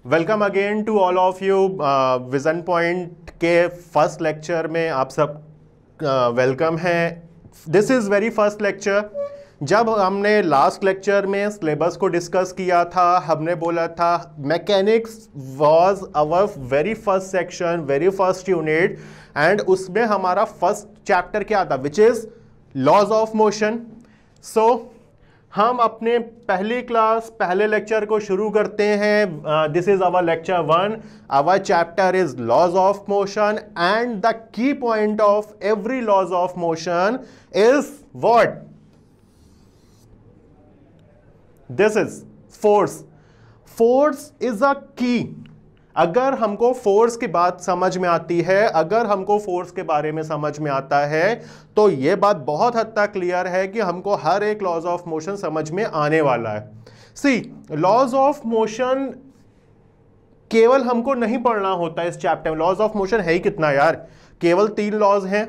Welcome again to all of you. Vision point के first lecture में आप सब वेलकम है। This is very first lecture. जब हमने लास्ट लेक्चर में सिलेबस को डिस्कस किया था, हमने बोला था mechanics was our very first section, very first unit, and उसमें हमारा फर्स्ट चैप्टर क्या था, which is laws of motion. So हम अपने पहली क्लास पहले लेक्चर को शुरू करते हैं। This is our lecture 1। Our chapter is laws of motion and the key point of every laws of motion is what? This is force. Force is a key. अगर हमको फोर्स की बात समझ में आती है, अगर हमको फोर्स के बारे में समझ में आता है, तो यह बात बहुत हद तक क्लियर है कि हमको हर एक लॉज ऑफ मोशन समझ में आने वाला है। सी, लॉज ऑफ मोशन केवल हमको नहीं पढ़ना होता है इस चैप्टर में। लॉज ऑफ मोशन है ही कितना यार, केवल 3 लॉज हैं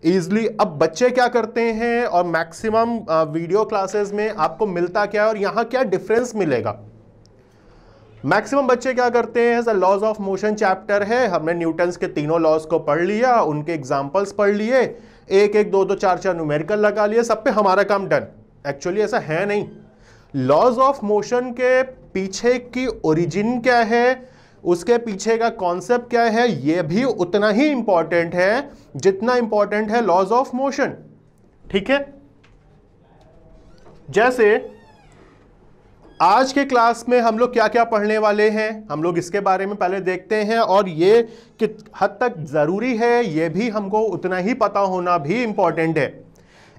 इजली। अब बच्चे क्या करते हैं और मैक्सिमम वीडियो क्लासेस में आपको मिलता क्या है और यहां क्या डिफरेंस मिलेगा? मैक्सिमम बच्चे क्या करते हैं, लॉज ऑफ मोशन चैप्टर है, हमने न्यूटन्स के तीनों लॉज को पढ़ लिया, उनके एग्जांपल्स पढ़ लिए, एक एक दो दो चार चार न्यूमेरिकल लगा लिए, सब पे हमारा काम डन। एक्चुअली ऐसा है नहीं। लॉज ऑफ मोशन के पीछे की ओरिजिन क्या है, उसके पीछे का कॉन्सेप्ट क्या है, यह भी उतना ही इंपॉर्टेंट है जितना इंपॉर्टेंट है लॉज ऑफ मोशन। ठीक है। जैसे आज के क्लास में हम लोग क्या क्या पढ़ने वाले हैं, हम लोग इसके बारे में पहले देखते हैं, और ये किस हद तक जरूरी है ये भी हमको उतना ही पता होना भी इंपॉर्टेंट है।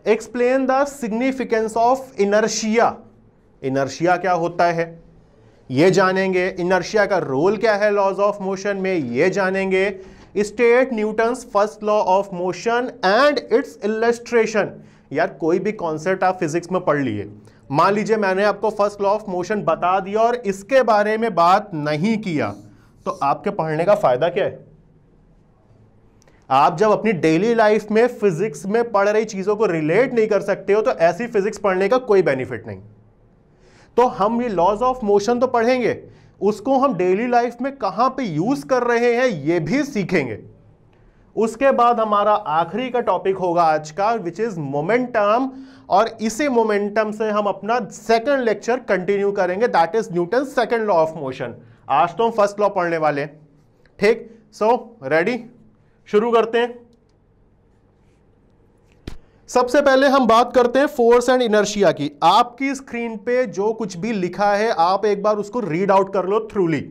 Explain the significance of inertia. Inertia क्या होता है ये जानेंगे। इनर्शिया का रोल क्या है लॉज ऑफ मोशन में ये जानेंगे। State Newton's first law of motion and it's illustration. यार कोई भी कॉन्सेप्ट आप फिजिक्स में पढ़ लिए, मान लीजिए मैंने आपको फर्स्ट लॉ ऑफ मोशन बता दिया और इसके बारे में बात नहीं किया, तो आपके पढ़ने का फायदा क्या है? आप जब अपनी डेली लाइफ में फिजिक्स में पढ़ रही चीजों को रिलेट नहीं कर सकते हो, तो ऐसी फिजिक्स पढ़ने का कोई बेनिफिट नहीं। तो हम ये लॉज ऑफ मोशन तो पढ़ेंगे, उसको हम डेली लाइफ में कहां पे यूज कर रहे हैं ये भी सीखेंगे। उसके बाद हमारा आखिरी का टॉपिक होगा आज का, विच इज मोमेंटम, और इसी मोमेंटम से हम अपना सेकंड लेक्चर कंटिन्यू करेंगे, that is Newton second law of motion. आज तो हम फर्स्ट लॉ पढ़ने वाले हैं। ठीक, सो रेडी, शुरू करते हैं। सबसे पहले हम बात करते हैं फोर्स एंड इनर्शिया की। आपकी स्क्रीन पे जो कुछ भी लिखा है आप एक बार उसको रीड आउट कर लो थ्रूली।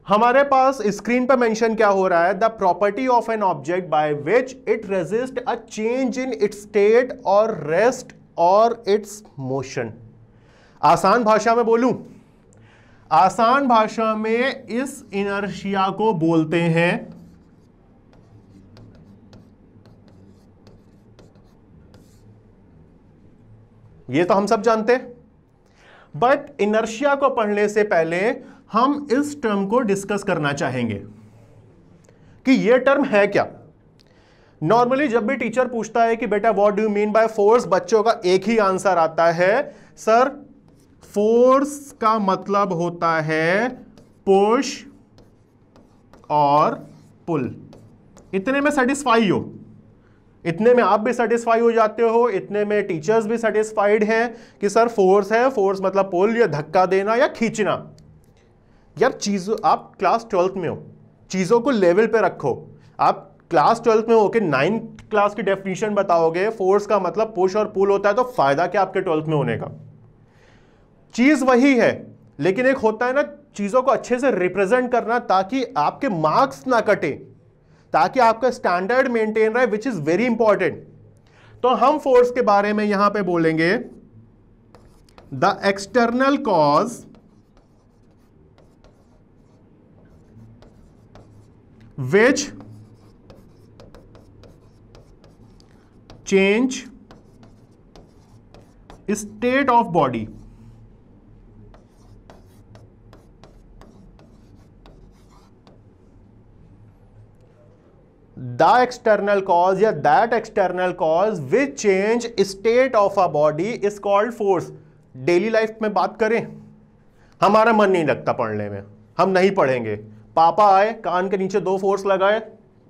हमारे पास स्क्रीन पर मेंशन क्या हो रहा है, the property of an object by which it resist a change in its state और रेस्ट और इट्स मोशन। आसान भाषा में बोलूं, आसान भाषा में इस इनर्शिया को बोलते हैं ये तो हम सब जानते हैं, बट इनर्शिया को पढ़ने से पहले हम इस टर्म को डिस्कस करना चाहेंगे कि यह टर्म है क्या। नॉर्मली जब भी टीचर पूछता है कि बेटा what do you mean by force, बच्चों का एक ही आंसर आता है, सर फोर्स का मतलब होता है पुश और पुल। इतने में सेटिस्फाई हो, इतने में आप भी सेटिस्फाई हो जाते हो, इतने में टीचर्स भी सेटिस्फाइड हैं कि सर फोर्स है, फोर्स मतलब पुल या धक्का देना या खींचना। यार चीजों, आप क्लास 12th में हो, चीजों को लेवल पे रखो। आप क्लास 12th में हो कि 9th क्लास की डेफिनेशन बताओगे, फोर्स का मतलब पुश और पुल होता है, तो फायदा क्या आपके 12th में होने का? चीज वही है, लेकिन एक होता है ना चीजों को अच्छे से रिप्रेजेंट करना ताकि आपके मार्क्स ना कटे, ताकि आपका स्टैंडर्ड मेंटेन रहे, विच इज वेरी इंपॉर्टेंट। तो हम फोर्स के बारे में यहां पे बोलेंगे the external cause which change state of body। the external cause या that external cause which change state of a body is called force। Daily life में बात करें हमारा मन नहीं लगता पढ़ने में, हम नहीं पढ़ेंगे। पापा आए, कान के नीचे 2 फोर्स लगाए,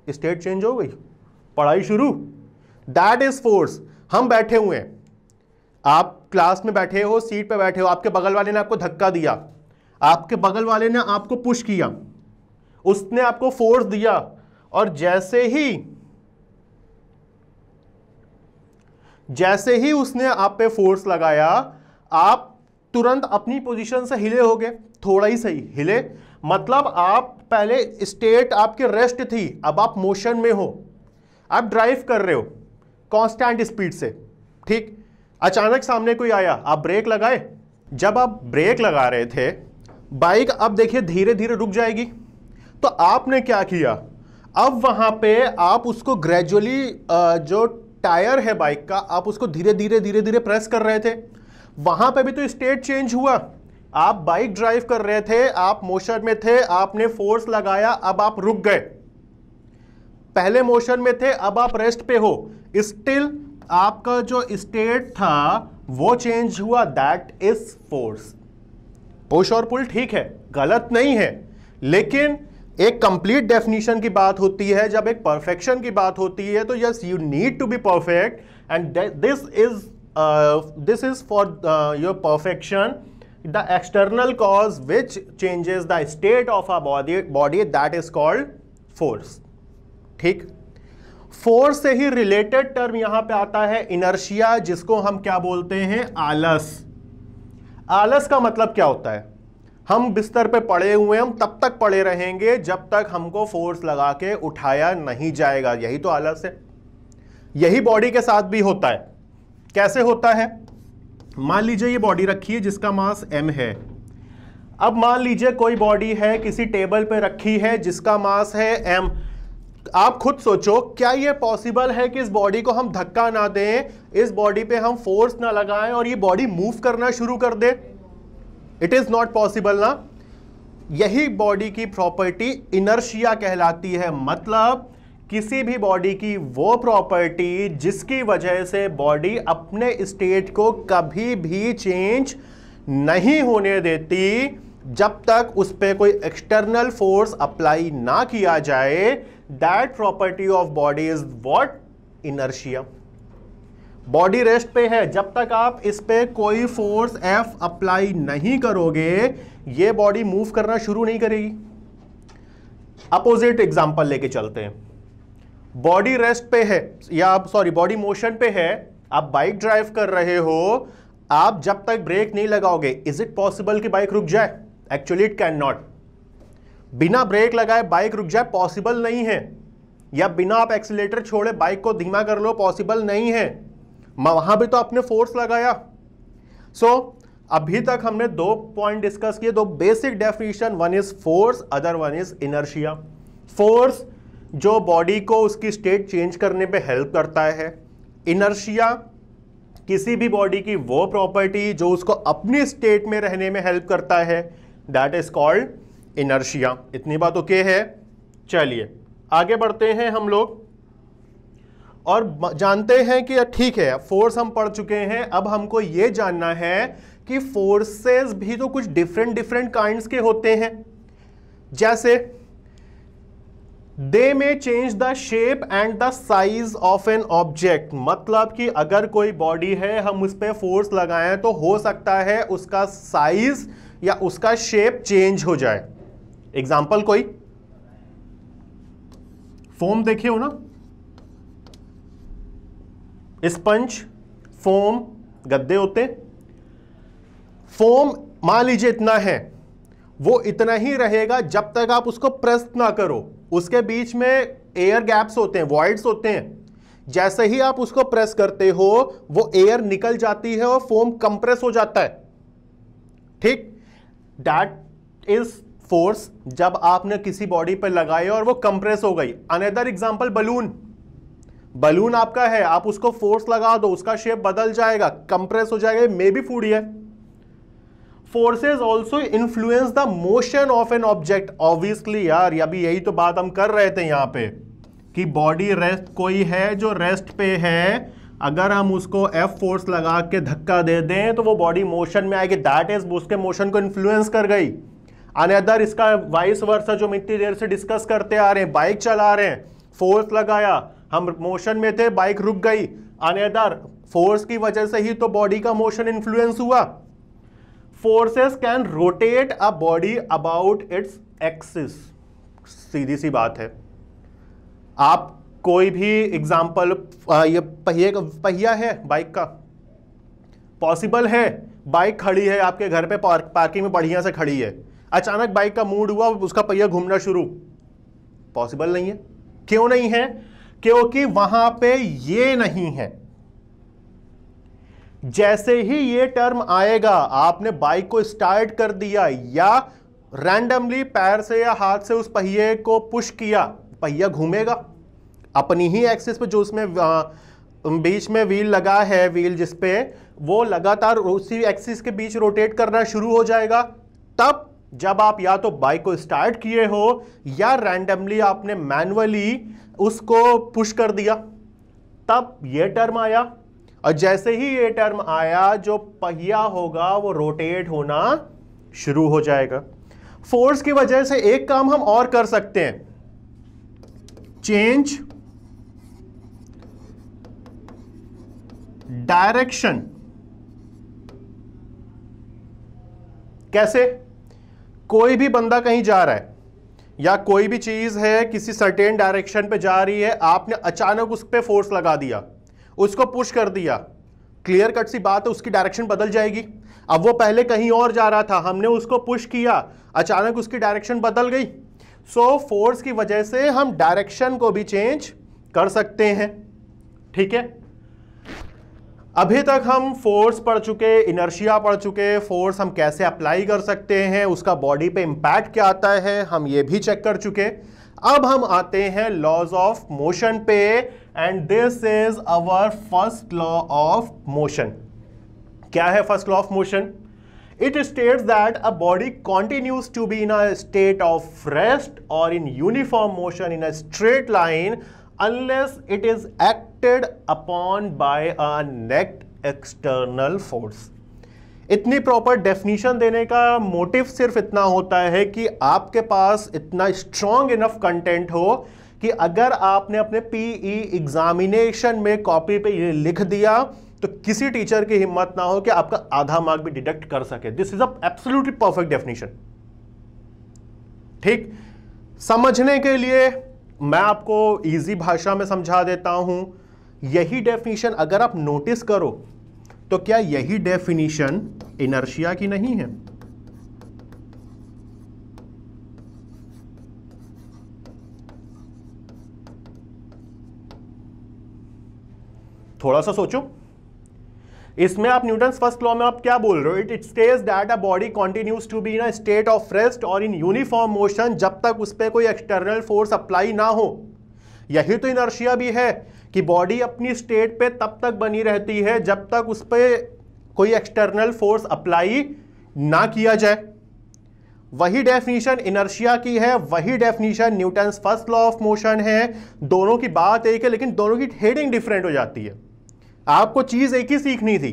स्टेट चेंज हो गई, पढ़ाई शुरू। That is force. हम बैठे हुए हैं, आप क्लास में बैठे हो, सीट पे बैठे हो, आपके बगल वाले ने आपको धक्का दिया, आपके बगल वाले ने आपको पुश किया, उसने आपको फोर्स दिया, और जैसे ही उसने आप पे फोर्स लगाया, आप तुरंत अपनी पोजीशन से हिले होगे, थोड़ा ही सही हिले, मतलब आप पहले स्टेट आपके रेस्ट थी, अब आप मोशन में हो, आप ड्राइव कर रहे हो कांस्टेंट स्पीड से, ठीक। अचानक सामने कोई आया, आप ब्रेक लगाए, जब आप ब्रेक लगा रहे थे, बाइक अब देखिए धीरे धीरे रुक जाएगी, तो आपने क्या किया, अब वहां पे आप उसको ग्रेजुअली जो टायर है बाइक का, आप उसको धीरे धीरे प्रेस कर रहे थे, वहां पे भी तो स्टेट चेंज हुआ। आप बाइक ड्राइव कर रहे थे, आप मोशन में थे, आपने फोर्स लगाया, अब आप रुक गए, पहले मोशन में थे, अब आप रेस्ट पे हो, स्टिल आपका जो स्टेट था वो चेंज हुआ, दैट इज फोर्स। पुश और पुल ठीक है, गलत नहीं है, लेकिन एक कंप्लीट डेफिनेशन की बात होती है, जब एक परफेक्शन की बात होती है, तो yes you need to be perfect, and this is for your perfection the external cause which changes the state of a body, that is called force, ठीक। फोर्स से ही रिलेटेड टर्म यहां पे आता है इनर्शिया, जिसको हम क्या बोलते हैं, आलस। आलस का मतलब क्या होता है, हम बिस्तर पे पड़े हुए, हम तब तक पड़े रहेंगे जब तक हमको फोर्स लगा के उठाया नहीं जाएगा, यही तो आलस है। यही बॉडी के साथ भी होता है। कैसे होता है, मान लीजिए ये बॉडी रखी है जिसका मास m है। अब मान लीजिए कोई बॉडी है किसी टेबल पे रखी है जिसका मास है m। आप खुद सोचो, क्या यह पॉसिबल है कि इस बॉडी को हम धक्का ना दें, इस बॉडी पे हम फोर्स ना लगाएं और ये बॉडी मूव करना शुरू कर दे? इट इज नॉट पॉसिबल ना। यही बॉडी की प्रॉपर्टी इनर्शिया कहलाती है, मतलब किसी भी बॉडी की वो प्रॉपर्टी जिसकी वजह से बॉडी अपने स्टेट को कभी भी चेंज नहीं होने देती जब तक उस पर कोई एक्सटर्नल फोर्स अप्लाई ना किया जाए। That property of body is what, inertia. Body rest पे है, जब तक आप इस पे कोई फोर्स F अप्लाई नहीं करोगे ये बॉडी मूव करना शुरू नहीं करेगी। अपोजिट एग्जांपल लेके चलते हैं। बॉडी रेस्ट पे है, या सॉरी बॉडी मोशन पे है, आप बाइक ड्राइव कर रहे हो, आप जब तक ब्रेक नहीं लगाओगे, इज इट पॉसिबल कि बाइक रुक जाए? Actually it can not. बिना ब्रेक लगाए बाइक रुक जाए पॉसिबल नहीं है, या बिना आप एक्सीलेटर छोड़े बाइक को धीमा कर लो पॉसिबल नहीं है। वहां भी तो आपने फोर्स लगाया। अभी तक हमने 2 पॉइंट डिस्कस किए, 2 basic definition, one is force, other one is inertia. Force जो बॉडी को उसकी स्टेट चेंज करने पे हेल्प करता है, इनर्शिया किसी भी बॉडी की वो प्रॉपर्टी जो उसको अपनी स्टेट में रहने में हेल्प करता है, दैट इज कॉल्ड इनर्शिया। इतनी बात ओके है। चलिए आगे बढ़ते हैं हम लोग और जानते हैं कि ठीक है फोर्स हम पढ़ चुके हैं, अब हमको यह जानना है कि फोर्सेस भी तो कुछ डिफरेंट काइंड्स के होते हैं। जैसे दे में change the shape and the size of an object, मतलब कि अगर कोई बॉडी है हम उस पर फोर्स लगाएं तो हो सकता है उसका साइज या उसका शेप चेंज हो जाए। एग्जाम्पल कोई फोम देखे हो ना, स्पंज, फोम, गद्दे होते। फोम मान लीजिए इतना है, वो इतना ही रहेगा जब तक आप उसको प्रेस ना करो। उसके बीच में एयर गैप्स होते हैं, वॉइड्स होते हैं। जैसे ही आप उसको प्रेस करते हो वो एयर निकल जाती है और फोम कंप्रेस हो जाता है, ठीक। दैट इज फोर्स जब आपने किसी बॉडी पर लगाई और वो कंप्रेस हो गई। Another example balloon. बलून आपका है, आप उसको फोर्स लगा दो, उसका शेप बदल जाएगा, कंप्रेस हो जाएगा, मे बी फूड है। Forces also influence the motion of an object. Obviously यार, अभी यही तो बात हम कर रहे थे यहां पे कि बॉडी रेस्ट, कोई है जो रेस्ट पे है, अगर हम उसको F फोर्स लगा के धक्का दे दें तो वो बॉडी मोशन में आएगी, दैट इज उसके मोशन को इन्फ्लुएंस कर गई। अनदर इसका वाइस वर्सा जो हम इतनी देर से डिस्कस करते आ रहे हैं, बाइक चला रहे हैं, फोर्स लगाया, हम मोशन में थे, बाइक रुक गई, अनदर फोर्स की वजह से ही तो बॉडी का मोशन इन्फ्लुएंस हुआ। Forces can rotate a body about its axis, सीधी सी बात है। आप कोई भी एग्जाम्पल, ये पहिया है बाइक का, पॉसिबल है बाइक खड़ी है आपके घर पे पार्किंग में बढ़िया से खड़ी है, अचानक बाइक का मूड हुआ, उसका पहिया घूमना शुरू, पॉसिबल नहीं है। क्यों नहीं है? क्योंकि वहां पे ये नहीं है। जैसे ही ये टर्म आएगा, आपने बाइक को स्टार्ट कर दिया या रैंडमली पैर से या हाथ से उस पहिए को पुश किया, पहिया घूमेगा अपनी ही एक्सिस पे, जो उसमें बीच में व्हील लगा है, व्हील जिसपे वो लगातार उसी एक्सिस के बीच रोटेट करना शुरू हो जाएगा। तब जब आप या तो बाइक को स्टार्ट किए हो या रैंडमली आपने मैनुअली उसको पुश कर दिया, तब ये टर्म आया। और जैसे ही ये टर्म आया, जो पहिया होगा वो रोटेट होना शुरू हो जाएगा। फोर्स की वजह से एक काम हम और कर सकते हैं, चेंज डायरेक्शन। कैसे? कोई भी बंदा कहीं जा रहा है या कोई भी चीज है किसी सर्टेन डायरेक्शन पे जा रही है, आपने अचानक उस पर फोर्स लगा दिया, उसको पुश कर दिया, क्लियर कट सी बात है उसकी डायरेक्शन बदल जाएगी। अब वो पहले कहीं और जा रहा था, हमने उसको पुश किया, अचानक उसकी डायरेक्शन बदल गई। सो फोर्स की वजह से हम डायरेक्शन को भी चेंज कर सकते हैं। ठीक है, अभी तक हम फोर्स पढ़ चुके, इनर्शिया पढ़ चुके, फोर्स हम कैसे अप्लाई कर सकते हैं, उसका बॉडी पे इंपैक्ट क्या आता है, हम ये भी चेक कर चुके। अब हम आते हैं लॉज ऑफ मोशन पे, and this is our first law of motion. क्या है first law of motion? It states that a body continues to be in a state of rest और in uniform motion in a straight line unless it is acted upon by a net external force। इतनी proper definition देने का motive सिर्फ इतना होता है कि आपके पास इतना स्ट्रॉन्ग इनफ कंटेंट हो कि अगर आपने अपने पीई एग्जामिनेशन में कॉपी पे ये लिख दिया तो किसी टीचर की हिम्मत ना हो कि आपका आधा मार्क भी डिडक्ट कर सके। This is a absolutely perfect definition. ठीक, समझने के लिए मैं आपको इजी भाषा में समझा देता हूं। यही डेफिनेशन अगर आप नोटिस करो तो क्या यही डेफिनेशन इनर्शिया की नहीं है? थोड़ा सा सोचो, इसमें आप न्यूटन्स फर्स्ट लॉ में आप क्या बोल रहे हो? It states that a body continues to be in a state of rest और इन यूनिफॉर्म मोशन जब तक उस पर कोई एक्सटर्नल फोर्स अप्लाई ना हो। यही तो इनर्शिया भी है कि बॉडी अपनी स्टेट पे तब तक बनी रहती है जब तक उस पर कोई एक्सटर्नल फोर्स अप्लाई ना किया जाए। वही डेफिनेशन इनर्शिया की है, वही definition Newton's first law of motion है। दोनों की बात एक है लेकिन दोनों की हेडिंग डिफरेंट हो जाती है। आपको चीज एक ही सीखनी थी,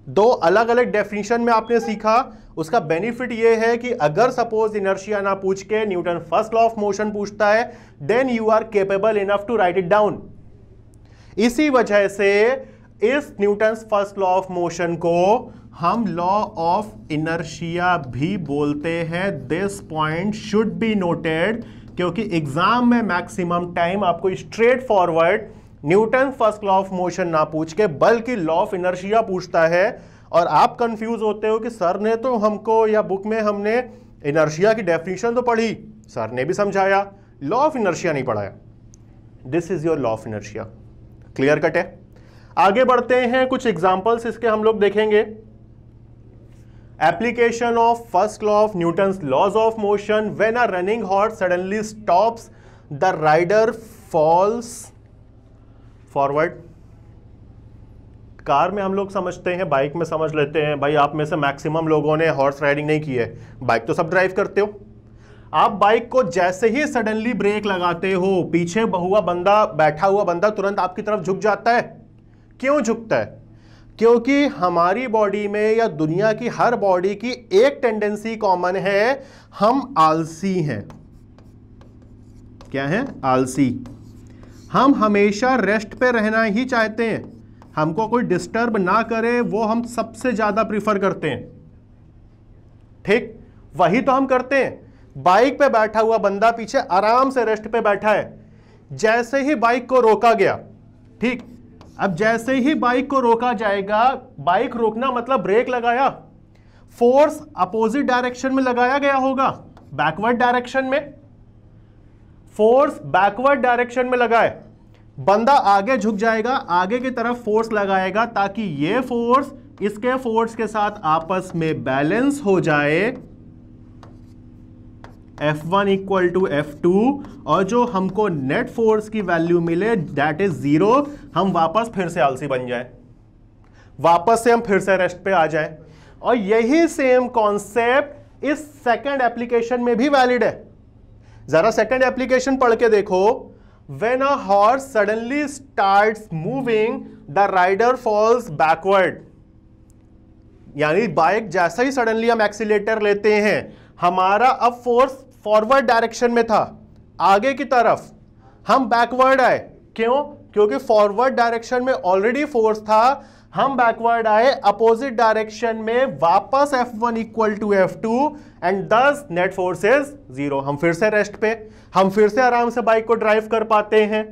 दो अलग अलग डेफिनेशन में आपने सीखा। उसका बेनिफिट यह है कि अगर सपोज इनर्शिया ना पूछ के Newton first law of motion पूछता है, then you are capable enough to write it down. इसी वजह से इस Newton's first law of motion को हम लॉ ऑफ इनर्शिया भी बोलते हैं। This point should be noted, क्योंकि एग्जाम में मैक्सिमम टाइम आपको straightforward Newton first law of motion ना पूछ के बल्कि लॉ ऑफ इनर्शिया पूछता है, और आप कंफ्यूज होते हो कि सर ने तो हमको या बुक में हमने इनर्शिया की डेफिनेशन तो पढ़ी, सर ने भी समझाया, लॉ ऑफ इनर्शिया नहीं पढ़ाया। This is your law of inertia. Clear cut है? आगे बढ़ते हैं, कुछ एग्जांपल्स इसके हम लोग देखेंगे। Application of first law of Newton's laws of motion, when a running horse suddenly stops the rider falls forward. Car में हम लोग समझते हैं, बाइक में समझ लेते हैं। भाई आप में से मैक्सिमम लोगों ने हॉर्स राइडिंग नहीं की है, बाइक तो सब ड्राइव करते हो। आप बाइक को जैसे ही सडनली ब्रेक लगाते हो, पीछे हुआ बंदा, बैठा हुआ बंदा तुरंत आपकी तरफ झुक जाता है। क्यों झुकता है? क्योंकि हमारी बॉडी में या दुनिया की हर बॉडी की एक टेंडेंसी कॉमन है, हम आलसी हैं। क्या है? आलसी। हम हमेशा रेस्ट पे रहना ही चाहते हैं, हमको कोई डिस्टर्ब ना करे वो हम सबसे ज्यादा प्रीफर करते हैं। ठीक, वही तो हम करते हैं। बाइक पे बैठा हुआ बंदा पीछे आराम से रेस्ट पे बैठा है, जैसे ही बाइक को रोका गया, ठीक, अब जैसे ही बाइक को रोका जाएगा, बाइक रोकना मतलब ब्रेक लगाया, फोर्स अपोजिट डायरेक्शन में लगाया गया होगा, बैकवर्ड डायरेक्शन में, फोर्स बैकवर्ड डायरेक्शन में लगाए, बंदा आगे झुक जाएगा, आगे की तरफ फोर्स लगाएगा ताकि ये फोर्स इसके फोर्स के साथ आपस में बैलेंस हो जाए, F1 इक्वल टू F2, और जो हमको नेट फोर्स की वैल्यू मिले दैट इज 0, हम वापस फिर से आलसी बन जाए, वापस से हम फिर से रेस्ट पे आ जाए। और यही सेम कॉन्सेप्ट इस सेकंड एप्लीकेशन में भी वैलिड है। जरा सेकंड एप्लीकेशन पढ़ के देखो। When a horse suddenly starts moving, the rider falls backward. यानी बाइक जैसा ही सडनली हम एक्सीलेटर लेते हैं, हमारा अब फोर्स फॉरवर्ड डायरेक्शन में था, आगे की तरफ, हम बैकवर्ड आए। क्यों? क्योंकि फॉरवर्ड डायरेक्शन में ऑलरेडी फोर्स था, हम बैकवर्ड आए अपोजिट डायरेक्शन में, वापस F1 equal to F2 and thus net force is 0। हम फिर से रेस्ट पे, हम फिर से आराम से बाइक को ड्राइव कर पाते हैं।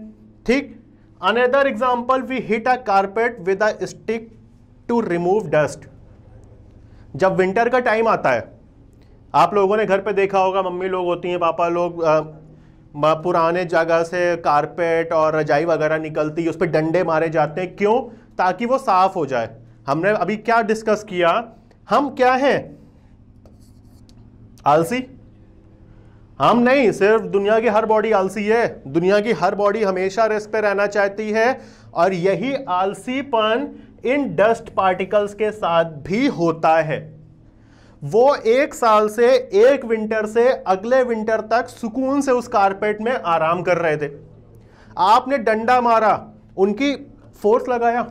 ठीक, another example, we hit a carpet with a stick to remove dust. जब विंटर का टाइम आता है, आप लोगों ने घर पे देखा होगा, मम्मी लोग होती हैं, पापा लोग, पुराने जगह से कारपेट और रजाई वगैरह निकलती है, उस पर डंडे मारे जाते हैं। क्यों? ताकि वो साफ हो जाए। हमने अभी क्या डिस्कस किया? हम क्या हैं? आलसी? हम नहीं, सिर्फ दुनिया की हर बॉडी आलसी है। दुनिया की हर बॉडी हमेशा रेस्ट पे रहना चाहती है, और यही आलसीपन इन डस्ट पार्टिकल्स के साथ भी होता है। वो एक साल से, एक विंटर से अगले विंटर तक सुकून से उस कारपेट में आराम कर रहे थे। आपने डंडा मारा, उनकी फोर्स लगाया,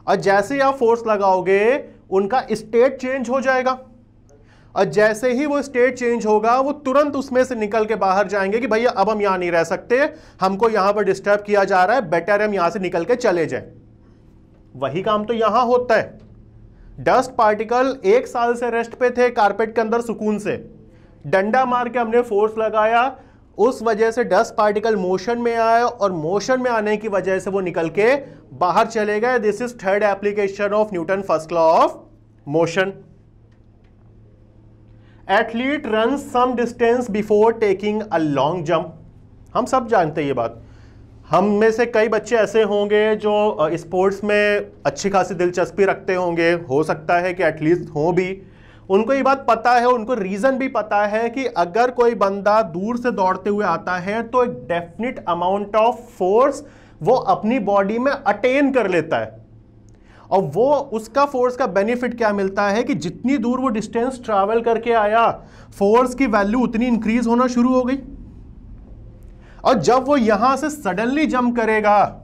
और जैसे ही आप फोर्स लगाओगे उनका स्टेट चेंज हो जाएगा, और जैसे ही वो स्टेट चेंज होगा वो तुरंत उसमें से निकल के बाहर जाएंगे कि भैया अब हम यहां नहीं रह सकते, हमको यहां पर डिस्टर्ब किया जा रहा है, बेटर हम यहां से निकल के चले जाएं। वही काम तो यहां होता है। डस्ट पार्टिकल एक साल से रेस्ट पे थे कारपेट के अंदर सुकून से, डंडा मार के हमने फोर्स लगाया, उस वजह से डस्ट पार्टिकल मोशन में आए, और मोशन में आने की वजह से वो निकल के बाहर चले गए। This is third application of Newton first law of motion. Athlete run some distance before taking a long jump. हम सब जानते हैं ये बात। हम में से कई बच्चे ऐसे होंगे जो स्पोर्ट्स में अच्छी खासी दिलचस्पी रखते होंगे, हो सकता है कि एटलीस्ट हो भी, उनको ये बात पता है, उनको रीजन भी पता है कि अगर कोई बंदा दूर से दौड़ते हुए आता है तो एक डेफिनेट अमाउंट ऑफ फोर्स वो अपनी बॉडी में अटेन कर लेता है, और वो उसका फोर्स का बेनिफिट क्या मिलता है कि जितनी दूर वो डिस्टेंस ट्रैवल करके आया, फोर्स की वैल्यू उतनी इंक्रीज होना शुरू हो गई। और जब वो यहां से सडनली जंप करेगा,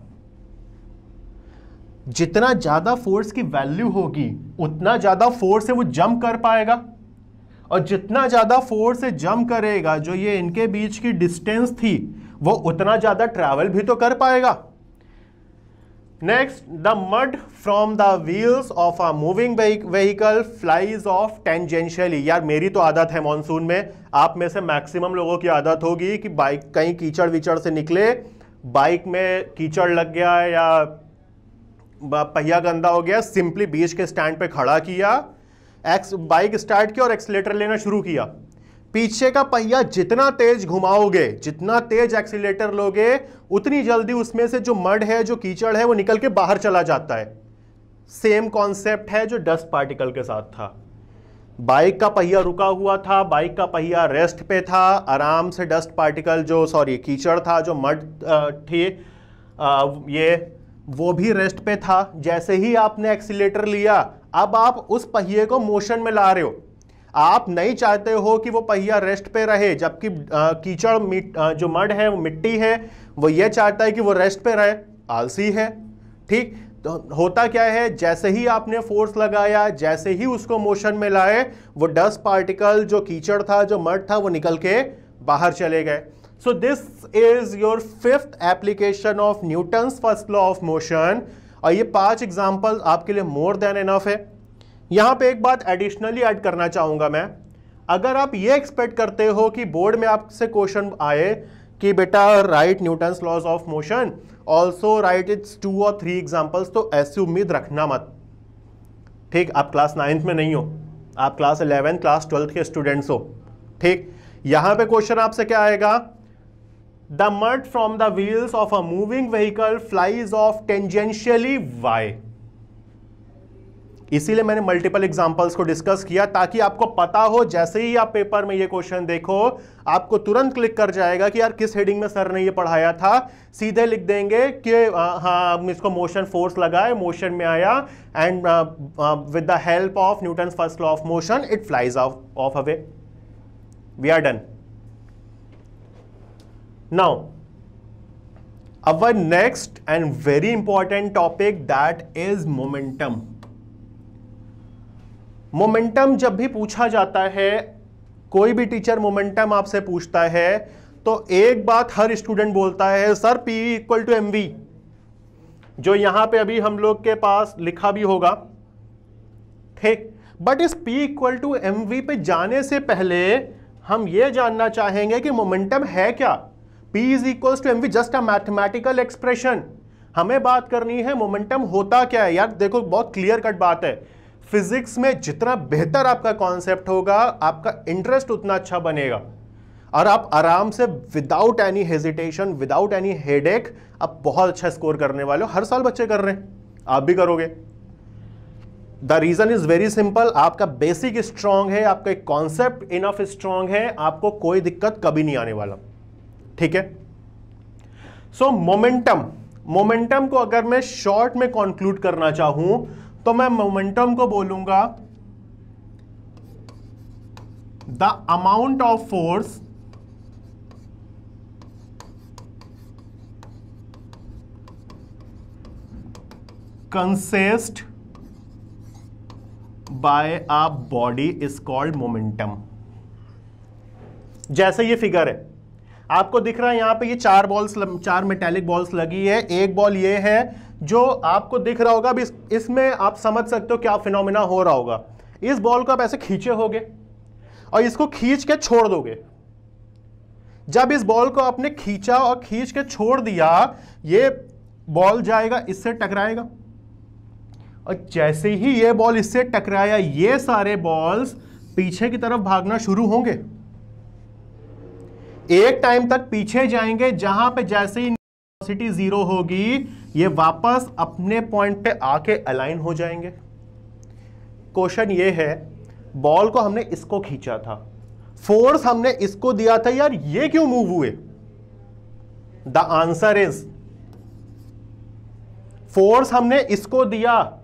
जितना ज्यादा फोर्स की वैल्यू होगी उतना ज्यादा फोर्स से वो जंप कर पाएगा, और जितना ज्यादा फोर्स से जंप करेगा, जो ये इनके बीच की डिस्टेंस थी, वो उतना ज्यादा ट्रैवल भी तो कर पाएगा। Next, the mud from the wheels of a moving vehicle flies off tangentially. यार मेरी तो आदत है मॉनसून में, आप में से मैक्सिमम लोगों की आदत होगी कि बाइक कहीं कीचड़ विचड़ से निकले, बाइक में कीचड़ लग गया या पहिया गंदा हो गया, सिंपली बीच के स्टैंड पे खड़ा किया, बाइक स्टार्ट किया और एक्सीलेटर लेना शुरू किया। पीछे का पहिया जितना तेज घुमाओगे, जितना तेज एक्सीलेटर लोगे, उतनी जल्दी उसमें से जो मड है, जो कीचड़ है, वो निकल के बाहर चला जाता है। सेम कॉन्सेप्ट है जो डस्ट पार्टिकल के साथ था। बाइक का पहिया रुका हुआ था, बाइक का पहिया रेस्ट पे था, आराम से डस्ट पार्टिकल कीचड़ था, जो मड थे, वो भी रेस्ट पे था। जैसे ही आपने एक्सीलेटर लिया, अब आप उस पहिए को मोशन में ला रहे हो। आप नहीं चाहते हो कि वो पहिया रेस्ट पे रहे, जबकि कीचड़ जो मड है, वो मिट्टी है, वो ये चाहता है कि वो रेस्ट पे रहे, आलसी है। ठीक, तो होता क्या है, जैसे ही आपने फोर्स लगाया, जैसे ही उसको मोशन में लाए, वो डस्ट पार्टिकल, जो कीचड़ था, जो मड था, वो निकल के बाहर चले गए। So this is your fifth application of Newton's first law of motion. और ये 5 एग्जांपल आपके लिए मोर देन इनफ है। यहां पे एक बात एडिशनली ऐड करना चाहूंगा मैं, अगर आप ये एक्सपेक्ट करते हो कि बोर्ड में आपसे क्वेश्चन आए कि बेटा write Newton's laws of motion, also write its 2 और 3 एग्जाम्पल्स, तो ऐसी उम्मीद रखना मत। ठीक, आप क्लास 9th में नहीं हो, आप क्लास 11 क्लास 12 के स्टूडेंट्स हो। ठीक, यहां पे क्वेश्चन आपसे क्या आएगा, the mud from the wheels of a moving vehicle flies off tangentially why. इसीलिए मैंने मल्टीपल एग्जांपल्स को डिस्कस किया, ताकि आपको पता हो, जैसे ही आप पेपर में ये क्वेश्चन देखो, आपको तुरंत क्लिक कर जाएगा कि यार किस हेडिंग में सर ने ये पढ़ाया था। सीधे लिख देंगे कि हाँ इसको मोशन फोर्स लगाए, मोशन में आया, and with the help of Newton's first law of motion it flies off away. We are done. Now our next and very important topic, that is momentum. Momentum जब भी पूछा जाता है, कोई भी टीचर मोमेंटम आपसे पूछता है, तो एक बात हर स्टूडेंट बोलता है, sir P equal to mv, जो यहां पे अभी हम लोग के पास लिखा भी होगा। ठीक, बट इस P इक्वल टू mv पे जाने से पहले हम ये जानना चाहेंगे कि मोमेंटम है क्या। P is equal to mv, just a mathematical expression. हमें बात करनी है मोमेंटम होता क्या है। यार देखो, बहुत क्लियर कट बात है, फिजिक्स में जितना बेहतर आपका कॉन्सेप्ट होगा, आपका इंटरेस्ट उतना अच्छा बनेगा, और आप आराम से without any hesitation, without any headache, आप बहुत अच्छा स्कोर करने वाले हो। हर साल बच्चे कर रहे हैं, आप भी करोगे। The reason is very simple, आपका बेसिक स्ट्रांग है, आपका एक कॉन्सेप्ट इनफ स्ट्रांग है, आपको कोई दिक्कत कभी नहीं आने वाला। ठीक है, सो मोमेंटम को अगर मैं शॉर्ट में कंक्लूड करना चाहूं, तो मैं मोमेंटम को बोलूंगा the amount of force consist by a body is called momentum. जैसे ये फिगर है, आपको दिख रहा है यहां पे ये 4 मेटेलिक बॉल्स लगी है। एक बॉल ये है जो आपको दिख रहा होगा। अभी इसमें आप समझ सकते हो क्या फिनोमेना हो रहा होगा। इस बॉल को आप ऐसे खींचे होगे और इसको खींच के छोड़ दोगे। जब इस बॉल को आपने खींचा और खींच के छोड़ दिया, ये बॉल जाएगा, इससे टकराएगा, और जैसे ही ये बॉल इससे टकराया, ये सारे बॉल्स पीछे की तरफ भागना शुरू होंगे। एक टाइम तक पीछे जाएंगे, जहां पे जैसे ही वेलोसिटी 0 होगी, ये वापस अपने पॉइंट पे आके अलाइन हो जाएंगे। क्वेश्चन ये है, बॉल को हमने इसको खींचा था, फोर्स हमने इसको दिया था, यार ये क्यों मूव हुए? द आंसर इज, फोर्स हमने इसको दिया,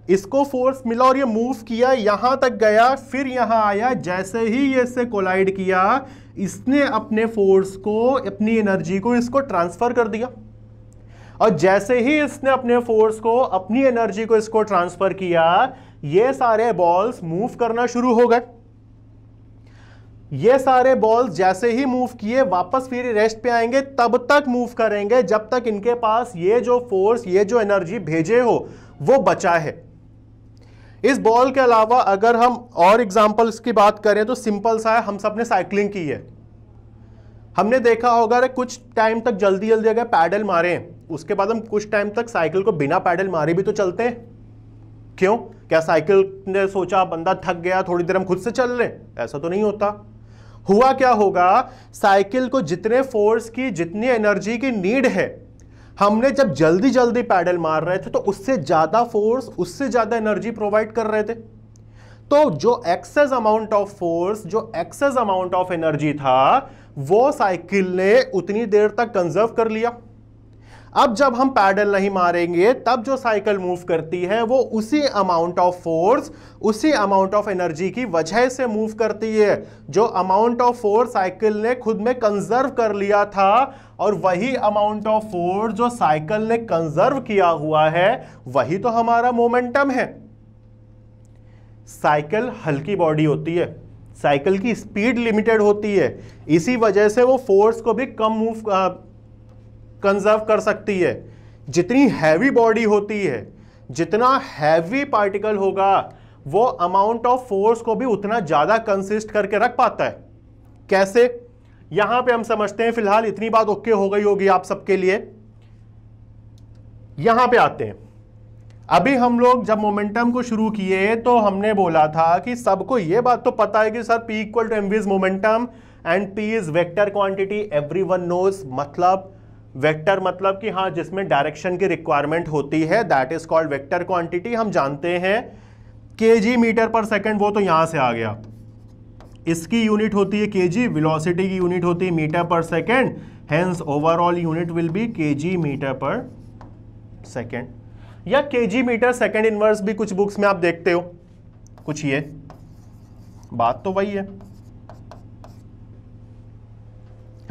इसको फोर्स मिला और ये मूव किया, यहां तक गया, फिर यहां आया। जैसे ही ये इससे कोलाइड किया, इसने अपने फोर्स को, अपनी एनर्जी को इसको ट्रांसफर कर दिया, और जैसे ही इसने अपने फोर्स को, अपनी एनर्जी को इसको ट्रांसफर किया, ये सारे बॉल्स मूव करना शुरू हो गए। ये सारे बॉल्स जैसे ही मूव किए, वापस फिर रेस्ट पे आएंगे, तब तक मूव करेंगे जब तक इनके पास ये जो फोर्स, ये जो एनर्जी भेजे हो, वो बचा है। इस बॉल के अलावा अगर हम और एग्जांपल्स की बात करें तो सिंपल सा है, हम सब ने साइकिलिंग की है। हमने देखा होगा कि कुछ टाइम तक जल्दी जल्दी अगर पैडल मारे, उसके बाद हम कुछ टाइम तक साइकिल को बिना पैडल मारे भी तो चलते हैं। क्यों? क्या साइकिल ने सोचा बंदा थक गया, थोड़ी देर हम खुद से चल लें? ऐसा तो नहीं होता। हुआ क्या होगा, साइकिल को जितने फोर्स की, जितनी एनर्जी की नीड है, हमने जब जल्दी जल्दी पैडल मार रहे थे तो उससे ज्यादा फोर्स, उससे ज्यादा एनर्जी प्रोवाइड कर रहे थे। तो जो एक्सेस अमाउंट ऑफ फोर्स, जो एक्सेस अमाउंट ऑफ एनर्जी था, वो साइकिल ने उतनी देर तक कंजर्व कर लिया। अब जब हम पैडल नहीं मारेंगे तब जो साइकिल मूव करती है वो उसी अमाउंट ऑफ फोर्स, उसी अमाउंट ऑफ एनर्जी की वजह से मूव करती है। जो अमाउंट ऑफ फोर्स साइकिल ने खुद में कंजर्व कर लिया था, और वही अमाउंट ऑफ फोर्स जो साइकिल ने कंजर्व किया हुआ है वही तो हमारा मोमेंटम है। साइकिल हल्की बॉडी होती है, साइकिल की स्पीड लिमिटेड होती है, इसी वजह से वो फोर्स को भी कम मूव कंजर्व कर सकती है। जितनी हैवी बॉडी होती है, जितना हैवी पार्टिकल होगा, वो अमाउंट ऑफ फोर्स को भी उतना ज्यादा कंसिस्ट करके रख पाता है। कैसे, यहां पे हम समझते हैं। फिलहाल इतनी बात ओके हो गई होगी आप सबके लिए। यहां पे आते हैं। अभी हम लोग जब मोमेंटम को शुरू किए तो हमने बोला था कि सबको यह बात तो पता है कि sir P equal to mv is momentum and P is vector quantity, everyone knows. मतलब वेक्टर मतलब कि हाँ, जिसमें डायरेक्शन की रिक्वायरमेंट होती है, that is called vector quantity. हम जानते हैं kg मीटर पर सेकंड, वो तो यहां से आ गया। इसकी यूनिट होती है kg, वेलोसिटी की यूनिट होती है मीटर पर second, hence overall unit will be kg metre पर सेकंड, या kg मीटर सेकंड इनवर्स भी कुछ बुक्स में आप देखते हो। कुछ ये बात तो वही है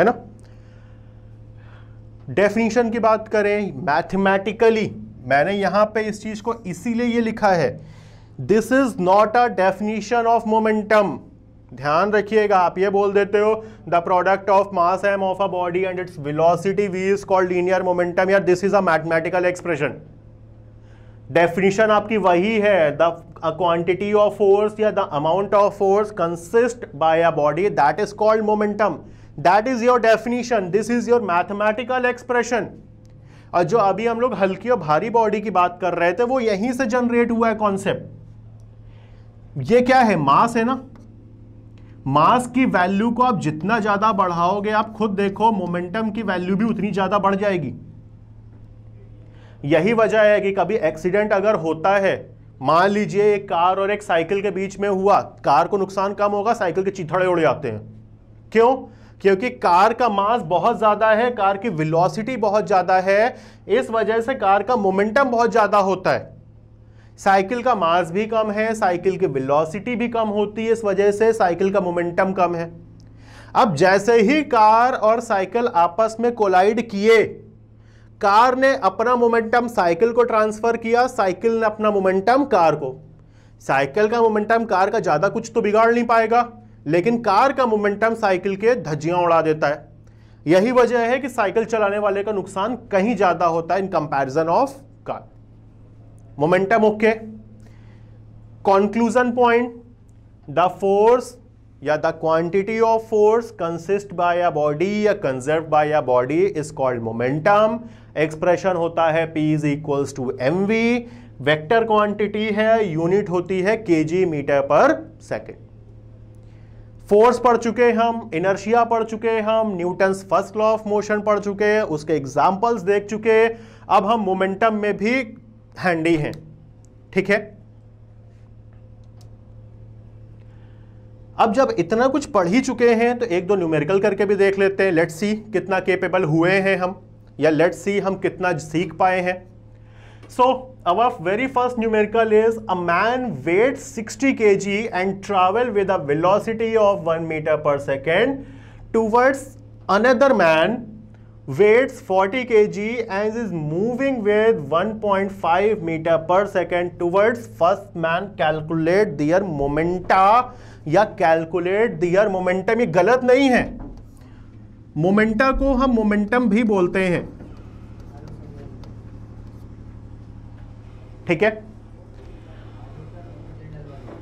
ना। डेफिनेशन की बात करें मैथमेटिकली, मैंने यहां पे इस चीज को इसीलिए ये लिखा है, this is not a definition of momentum. ध्यान रखिएगा, आप ये बोल देते हो the product of mass m of a body and its velocity v is called linear momentum, या this is a mathematical expression. Definition आपकी वही है, द क्वांटिटी ऑफ फोर्स या the amount of force consist by a body, that is called momentum. That is your definition. This is your mathematical expression. और जो अभी हम लोग हल्की और भारी बॉडी की बात कर रहे थे वो यहीं से जनरेट हुआ है कॉन्सेप्ट। ये क्या है, मास है ना। मास की वैल्यू को आप जितना ज्यादा बढ़ाओगे, आप खुद देखो मोमेंटम की वैल्यू भी उतनी ज्यादा बढ़ जाएगी। यही वजह है कि कभी एक्सीडेंट अगर होता है, मान लीजिए एक कार और एक साइकिल के बीच में हुआ, कार को नुकसान कम होगा, साइकिल के चिथड़े उड़ जाते हैं। क्यों? क्योंकि कार का मास बहुत ज्यादा है, कार की वेलोसिटी बहुत ज्यादा है, इस वजह से कार का मोमेंटम बहुत ज्यादा होता है। साइकिल का मास भी कम है, साइकिल की वेलोसिटी भी कम होती है, इस वजह से साइकिल का मोमेंटम कम है। अब जैसे ही कार और साइकिल आपस में कोलाइड किए, कार ने अपना मोमेंटम साइकिल को ट्रांसफर किया, साइकिल ने अपना मोमेंटम कार को। साइकिल का मोमेंटम कार का ज्यादा कुछ तो बिगाड़ नहीं पाएगा, लेकिन कार का मोमेंटम साइकिल के धज्जियां उड़ा देता है। यही वजह है कि साइकिल चलाने वाले का नुकसान कहीं ज्यादा होता है in comparison of car. Momentum okay. Conclusion point, the force या the quantity of force consist by a body या conserve by a body is called momentum. Expression होता है P is equals to mv, vector quantity है, unit होती है kg metre per second. Force पढ़ चुके हम, इनर्शिया पढ़ चुके हम, Newton's first law of motion पढ़ चुके, उसके एग्जांपल्स देख चुके। अब हम मोमेंटम में भी हैंडी हैं, ठीक है। अब जब इतना कुछ पढ़ ही चुके हैं तो एक दो न्यूमेरिकल करके भी देख लेते हैं। लेट्स सी कितना केपेबल हुए हैं हम, या लेट्स सी हम कितना सीख पाए हैं। So our very first numerical is a man weighs 60 kg and travel with a velocity of 1 meter per second towards another man weighs 40 kg and is moving with 1.5 meter per second towards first man. Calculate their momenta या calculate their momentum। ये गलत नहीं है, momenta को हम momentum भी बोलते हैं, ठीक है।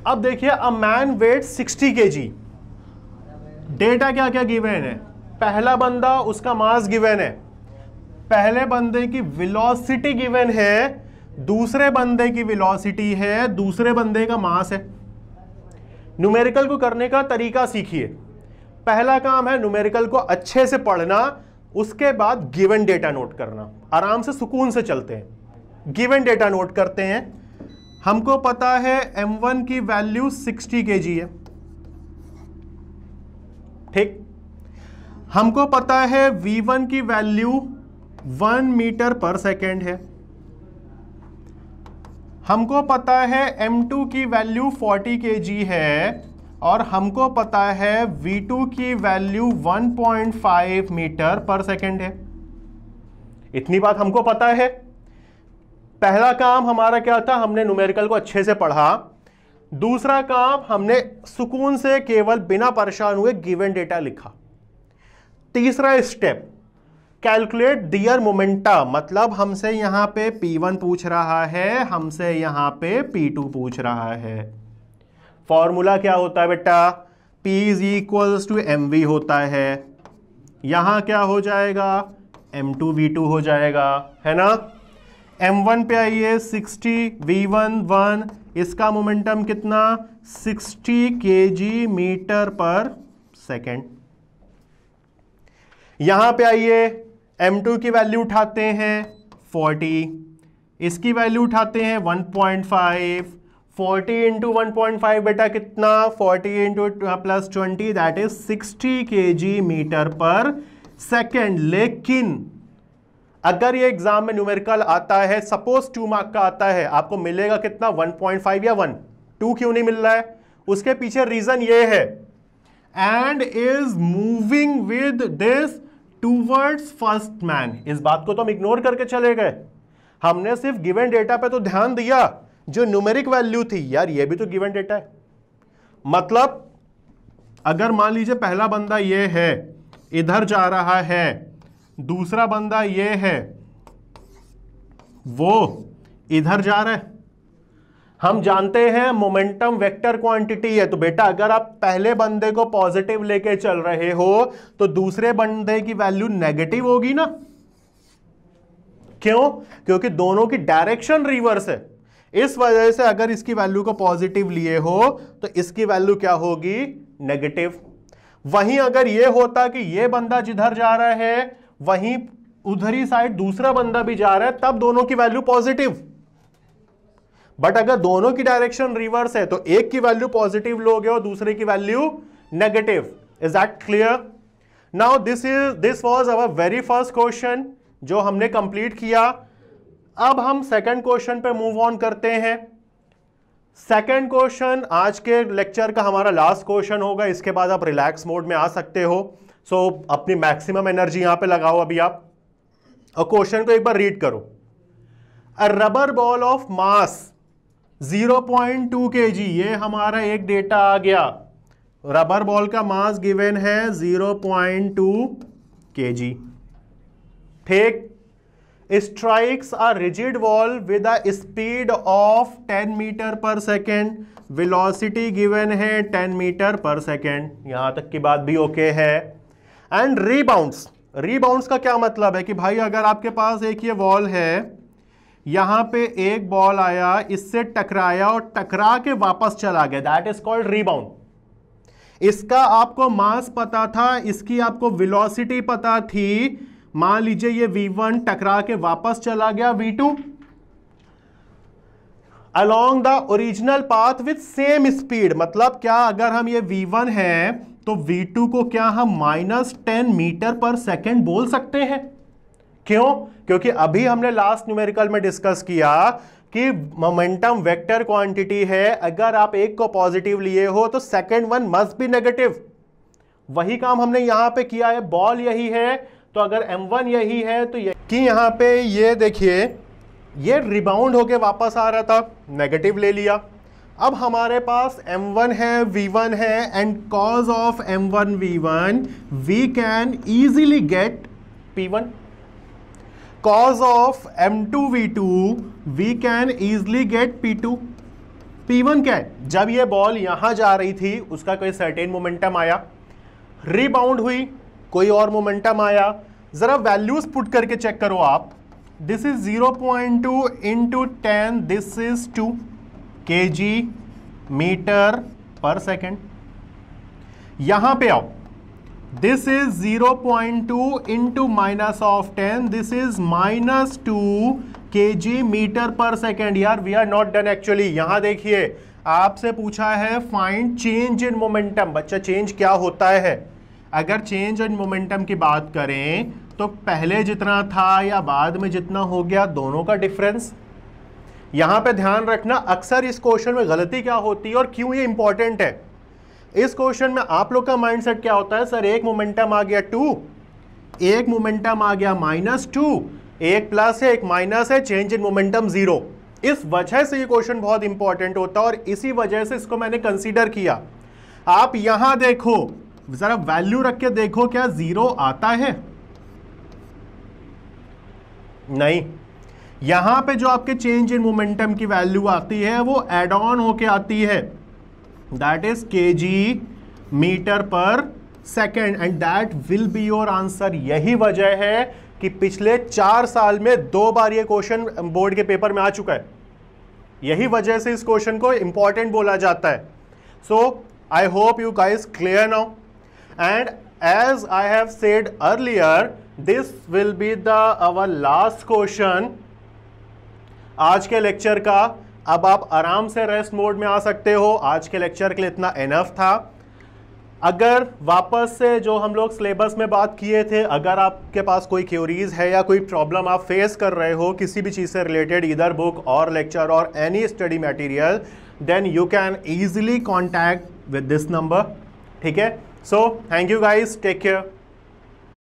अब देखिए, a man weight 60 kg, data क्या क्या गिवन है। पहला बंदा, उसका मास गिवन है, पहले बंदे की वेलोसिटी गिवन है, दूसरे बंदे की वेलोसिटी है, दूसरे बंदे का मास है। न्यूमेरिकल को करने का तरीका सीखिए। पहला काम है न्यूमेरिकल को अच्छे से पढ़ना, उसके बाद गिवन डेटा नोट करना। आराम से सुकून से चलते हैं। गिवन डेटा नोट करते हैं। हमको पता है m1 की वैल्यू 60 kg है, ठीक। हमको पता है v1 की वैल्यू 1 मीटर पर सेकेंड है। हमको पता है m2 की वैल्यू 40 kg है और हमको पता है v2 की वैल्यू 1.5 मीटर पर सेकेंड है। इतनी बात हमको पता है। पहला काम हमारा क्या था, हमने न्यूमेरिकल को अच्छे से पढ़ा। दूसरा काम, हमने सुकून से केवल बिना परेशान हुए गिवन डेटा लिखा। तीसरा स्टेप, कैलकुलेट दियर मोमेंटा, मतलब हमसे यहां पे P1 पूछ रहा है, हमसे यहां पे P2 पूछ रहा है। फॉर्मूला क्या होता है बेटा, P is equals to mv होता है। यहां क्या हो जाएगा, m2v2 हो जाएगा, है ना। m1 पे आइए, 60, v1 1, इसका मोमेंटम कितना, 60 kg मीटर पर सेकेंड। यहां पे आइए, m2 की वैल्यू उठाते हैं 40, इसकी वैल्यू उठाते हैं 1.5, 40 इंटू 1.5 बेटा कितना, 40 into plus 20 that is 60 kg metre per second. लेकिन अगर ये एग्जाम में न्यूमेरिकल आता है, सपोज 2 मार्क का आता है, आपको मिलेगा कितना, 1.5 या 1। 2 क्यों नहीं मिल रहा है, उसके पीछे रीजन ये है, and is moving with this towards first man. इस बात को तो हम इग्नोर करके चले गए, हमने सिर्फ गिवन डेटा पे तो ध्यान दिया। जो न्यूमेरिक वैल्यू थी, यार ये भी तो गिवन डेटा है। मतलब अगर मान लीजिए पहला बंदा ये है, इधर जा रहा है, दूसरा बंदा ये है, वो इधर जा रहा है, हम जानते हैं मोमेंटम वेक्टर क्वांटिटी है। तो बेटा अगर आप पहले बंदे को पॉजिटिव लेके चल रहे हो तो दूसरे बंदे की वैल्यू नेगेटिव होगी ना। क्यों, क्योंकि दोनों की डायरेक्शन रिवर्स है। इस वजह से अगर इसकी वैल्यू को पॉजिटिव लिए हो तो इसकी वैल्यू क्या होगी, नेगेटिव। वहीं अगर यह होता कि यह बंदा जिधर जा रहा है वहीं उधरी साइड दूसरा बंदा भी जा रहा है, तब दोनों की वैल्यू पॉजिटिव। बट अगर दोनों की डायरेक्शन रिवर्स है तो एक की वैल्यू पॉजिटिव लोगे और दूसरे की value negative. Is that clear? Now this was our very first question जो हमने कंप्लीट किया। अब हम सेकंड क्वेश्चन पे मूव ऑन करते हैं। सेकंड क्वेश्चन आज के लेक्चर का हमारा लास्ट क्वेश्चन होगा, इसके बाद आप रिलैक्स मोड में आ सकते हो। सो अपनी मैक्सिमम एनर्जी यहां पे लगाओ अभी आप, और क्वेश्चन को एक बार रीड करो। अ rubber ball of mass 0.2 kg, ये हमारा एक डेटा आ गया। रबर बॉल का मास गिवन है 0.2 kg। ठीक, strikes a rigid wall with a speed of 10 metre per second, velocity given है 10 मीटर पर सेकेंड। यहां तक की बात भी ओके है। एंड रीबाउंड्स, रीबाउंड्स का क्या मतलब है कि भाई अगर आपके पास एक ये वॉल है, यहां पे एक बॉल आया, इससे टकराया और टकरा के वापस चला गया, दैट इज कॉल्ड रीबाउंड। इसका आपको मास पता था, इसकी आपको वेलोसिटी पता थी। मान लीजिए ये v1 टकरा के वापस चला गया v2 along the original path with same speed. मतलब क्या, अगर हम ये v1 है तो v2 को क्या हम -10 मीटर पर सेकेंड बोल सकते हैं। क्यों, क्योंकि अभी हमने लास्ट न्यूमेरिकल में डिस्कस किया कि मोमेंटम वेक्टर क्वांटिटी है, अगर आप एक को पॉजिटिव लिए हो तो second one must be negative. वही काम हमने यहां पे किया है। बॉल यही है तो अगर m1 यही है तो कि यहां पे ये देखिए, ये रिबाउंड होके वापस आ रहा था, नेगेटिव ले लिया। अब हमारे पास m1 है, v1 है, and cause of m1 v1 we can easily get p1। cos of m2 v2 we can easily get p2। p1 क्या है, जब ये बॉल यहां जा रही थी उसका कोई सर्टेन मोमेंटम आया, रिबाउंड हुई, कोई और मोमेंटम आया। जरा वैल्यूज पुट करके चेक करो आप। This is 0.2 into 10, this is 2 kg metre per second. यहां पे आओ, this is 0.2 into minus of 10, this is -2 kg metre per second. यार we are not done actually. यहां देखिए आपसे पूछा है फाइंड चेंज इन मोमेंटम। बच्चा चेंज क्या होता है? अगर चेंज इन मोमेंटम की बात करें तो पहले जितना था या बाद में जितना हो गया, दोनों का डिफरेंस। यहां पे ध्यान रखना, अक्सर इस क्वेश्चन में गलती क्या होती है और क्यों ये इंपॉर्टेंट है। इस क्वेश्चन में आप लोग का माइंडसेट क्या होता है, सर एक मोमेंटम आ गया 2, एक मोमेंटम आ गया -2, एक प्लस है एक माइनस है, चेंज इन मोमेंटम 0। इस वजह से ये क्वेश्चन बहुत इंपॉर्टेंट होता है और इसी वजह से इसको मैंने कंसीडर किया। आप यहां देखो, जरा वैल्यू रख के देखो, क्या 0 आता है? नहीं। यहां पे जो आपके चेंज इन मोमेंटम की वैल्यू आती है वो एड ऑन होके आती है, that is kg metre per second, and that will be your answer. यही वजह है कि पिछले 4 साल में 2 बार ये क्वेश्चन बोर्ड के पेपर में आ चुका है। यही वजह से इस क्वेश्चन को इंपॉर्टेंट बोला जाता है। So I hope you guys clear now, and as I have said earlier, this will be the our last question आज के लेक्चर का। अब आप आराम से रेस्ट मोड में आ सकते हो। आज के लेक्चर के लिए इतना एनफ था। अगर वापस से जो हम लोग सिलेबस में बात किए थे, अगर आपके पास कोई क्यूरीज है या कोई प्रॉब्लम आप फेस कर रहे हो किसी भी चीज़ से रिलेटेड, इधर बुक और लेक्चर और any study material, then you can easily contact with this number. ठीक है, so thank you guys, take care.